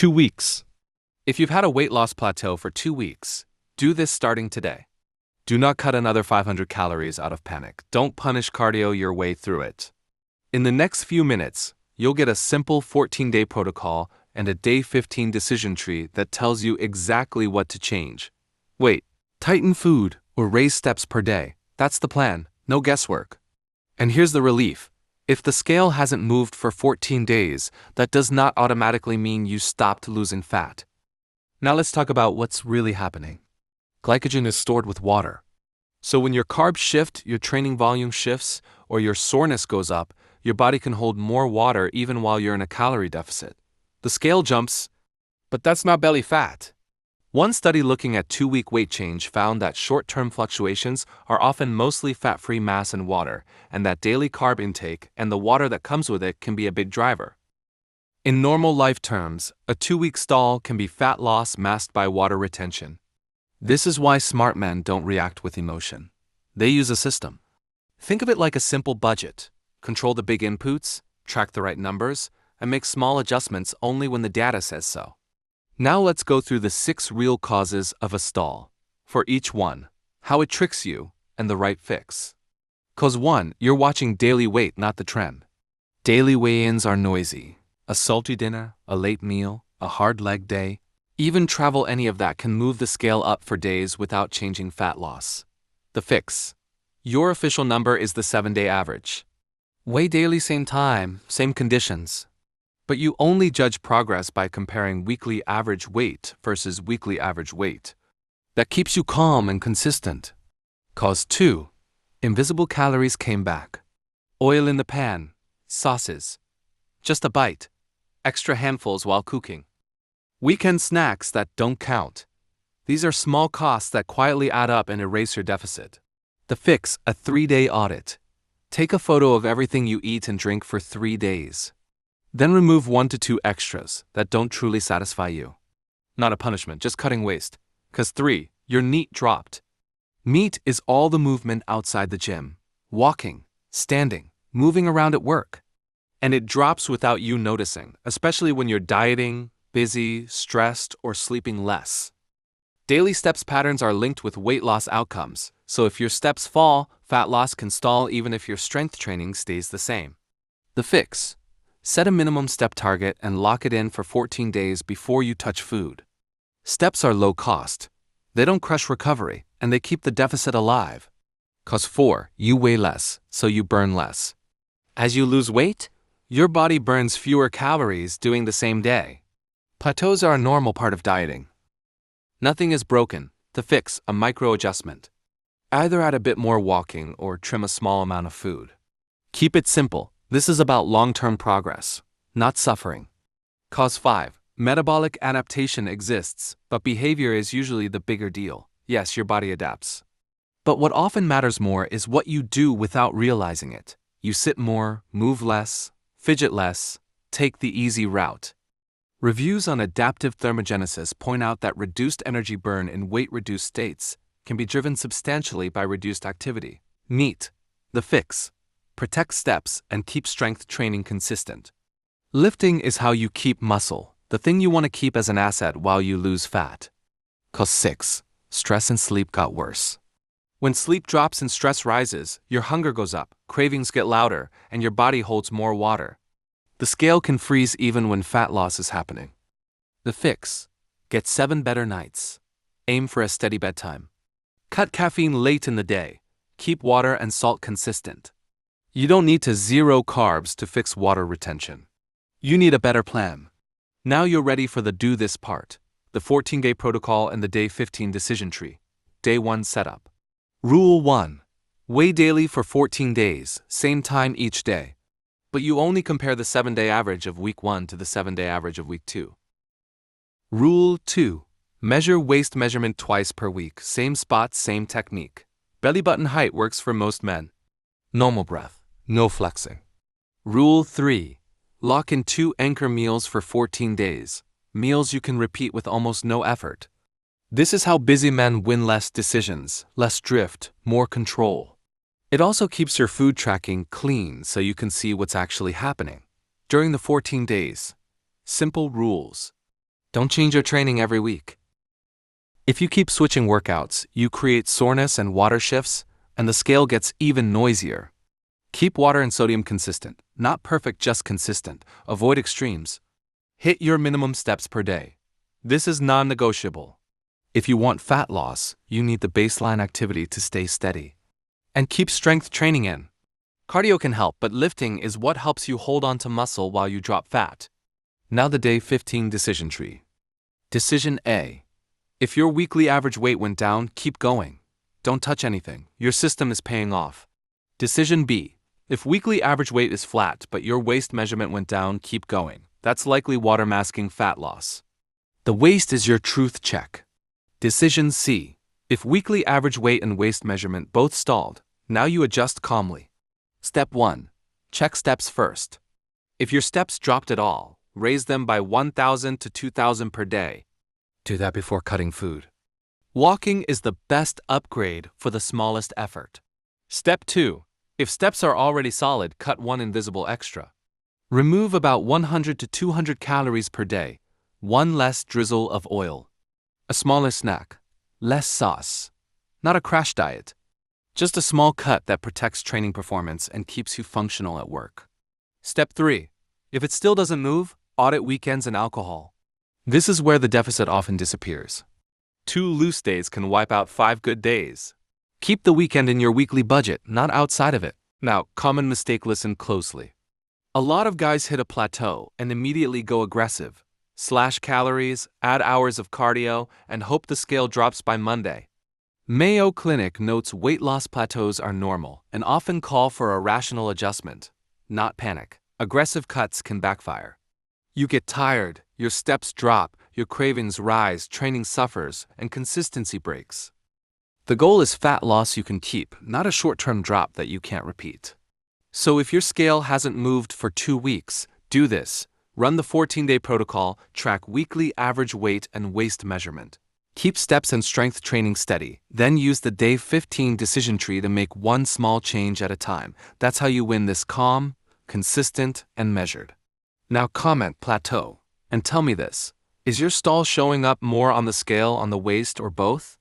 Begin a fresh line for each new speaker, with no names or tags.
2 weeks.
If you've had a weight loss plateau for 2 weeks, do this starting today. Do not cut another 500 calories out of panic. Don't punish cardio your way through it. In the next few minutes, you'll get a simple 14-day protocol and a day 15 decision tree that tells you exactly what to change. Wait, tighten food or raise steps per day. That's the plan, no guesswork. And here's the relief. If the scale hasn't moved for 14 days, that does not automatically mean you stopped losing fat. Now let's talk about what's really happening. Glycogen is stored with water. So when your carbs shift, your training volume shifts, or your soreness goes up, your body can hold more water even while you're in a calorie deficit. The scale jumps, but that's not belly fat. One study looking at 2-week weight change found that short-term fluctuations are often mostly fat-free mass and water, and that daily carb intake and the water that comes with it can be a big driver. In normal life terms, a 2-week stall can be fat loss masked by water retention. This is why smart men don't react with emotion. They use a system. Think of it like a simple budget. Control the big inputs, track the right numbers, and make small adjustments only when the data says so. Now let's go through the 6 real causes of a stall. For each one, how it tricks you, and the right fix. Cause 1, you're watching daily weight, not the trend. Daily weigh-ins are noisy. A salty dinner, a late meal, a hard leg day. Even travel, any of that can move the scale up for days without changing fat loss. The fix. Your official number is the 7-day average. Weigh daily, same time, same conditions. But you only judge progress by comparing weekly average weight versus weekly average weight. That keeps you calm and consistent. Cause 2. Invisible calories came back. Oil in the pan, sauces. Just a bite. Extra handfuls while cooking. Weekend snacks that don't count. These are small costs that quietly add up and erase your deficit. The fix, a 3-day audit. Take a photo of everything you eat and drink for 3 days. Then remove 1 to 2 extras that don't truly satisfy you. Not a punishment, just cutting waste. Cause 3, your NEAT dropped. NEAT is all the movement outside the gym. Walking, standing, moving around at work. And it drops without you noticing, especially when you're dieting, busy, stressed, or sleeping less. Daily steps patterns are linked with weight loss outcomes, so if your steps fall, fat loss can stall even if your strength training stays the same. The fix. Set a minimum step target and lock it in for 14 days before you touch food. Steps are low cost. They don't crush recovery, and they keep the deficit alive. Cause 4, you weigh less, so you burn less. As you lose weight, your body burns fewer calories during the same day. Plateaus are a normal part of dieting. Nothing is broken. The fix, a micro adjustment. Either add a bit more walking or trim a small amount of food. Keep it simple. This is about long-term progress, not suffering. Cause 5, metabolic adaptation exists, but behavior is usually the bigger deal. Yes, your body adapts. But what often matters more is what you do without realizing it. You sit more, move less, fidget less, take the easy route. Reviews on adaptive thermogenesis point out that reduced energy burn in weight-reduced states can be driven substantially by reduced activity. NEAT. The fix. Protect steps and keep strength training consistent. Lifting is how you keep muscle, the thing you want to keep as an asset while you lose fat. Cause 6. Stress and sleep got worse. When sleep drops and stress rises, your hunger goes up, cravings get louder, and your body holds more water. The scale can freeze even when fat loss is happening. The fix. Get 7 better nights. Aim for a steady bedtime. Cut caffeine late in the day. Keep water and salt consistent. You don't need to zero carbs to fix water retention. You need a better plan. Now you're ready for the do this part. The 14-day protocol and the day 15 decision tree. Day 1 setup. Rule 1. Weigh daily for 14 days, same time each day. But you only compare the 7-day average of week 1 to the 7-day average of week 2. Rule 2. Measure waist measurement twice per week, same spot, same technique. Belly button height works for most men. Normal breath, no flexing. Rule 3. Lock in 2 anchor meals for 14 days, meals you can repeat with almost no effort. This is how busy men win less decisions, less drift, more control. It also keeps your food tracking clean so you can see what's actually happening. During the 14 days, simple rules. Don't change your training every week. If you keep switching workouts, you create soreness and water shifts, and the scale gets even noisier. Keep water and sodium consistent, not perfect, just consistent. Avoid extremes. Hit your minimum steps per day. This is non-negotiable. If you want fat loss, you need the baseline activity to stay steady. And keep strength training in. Cardio can help, but lifting is what helps you hold on to muscle while you drop fat. Now the day 15 decision tree. Decision A. If your weekly average weight went down, keep going. Don't touch anything. Your system is paying off. Decision B. If weekly average weight is flat but your waist measurement went down, keep going. That's likely water masking fat loss. The waist is your truth check. Decision C. If weekly average weight and waist measurement both stalled, now you adjust calmly. Step 1. Check steps first. If your steps dropped at all, raise them by 1,000 to 2,000 per day. Do that before cutting food. Walking is the best upgrade for the smallest effort. Step 2. If steps are already solid, cut one invisible extra. Remove about 100 to 200 calories per day, one less drizzle of oil. A smaller snack, less sauce. Not a crash diet. Just a small cut that protects training performance and keeps you functional at work. Step 3. If it still doesn't move, audit weekends and alcohol. This is where the deficit often disappears. 2 loose days can wipe out 5 good days. Keep the weekend in your weekly budget, not outside of it. Now, common mistake, listen closely. A lot of guys hit a plateau and immediately go aggressive. Slash calories, add hours of cardio, and hope the scale drops by Monday. Mayo Clinic notes weight loss plateaus are normal and often call for a rational adjustment, not panic. Aggressive cuts can backfire. You get tired, your steps drop, your cravings rise, training suffers, and consistency breaks. The goal is fat loss you can keep, not a short-term drop that you can't repeat. So if your scale hasn't moved for 2 weeks, do this. Run the 14-day protocol, track weekly average weight and waist measurement. Keep steps and strength training steady, then use the day 15 decision tree to make one small change at a time. That's how you win this calm, consistent, and measured. Now comment plateau and tell me this. Is your stall showing up more on the scale, on the waist, or both?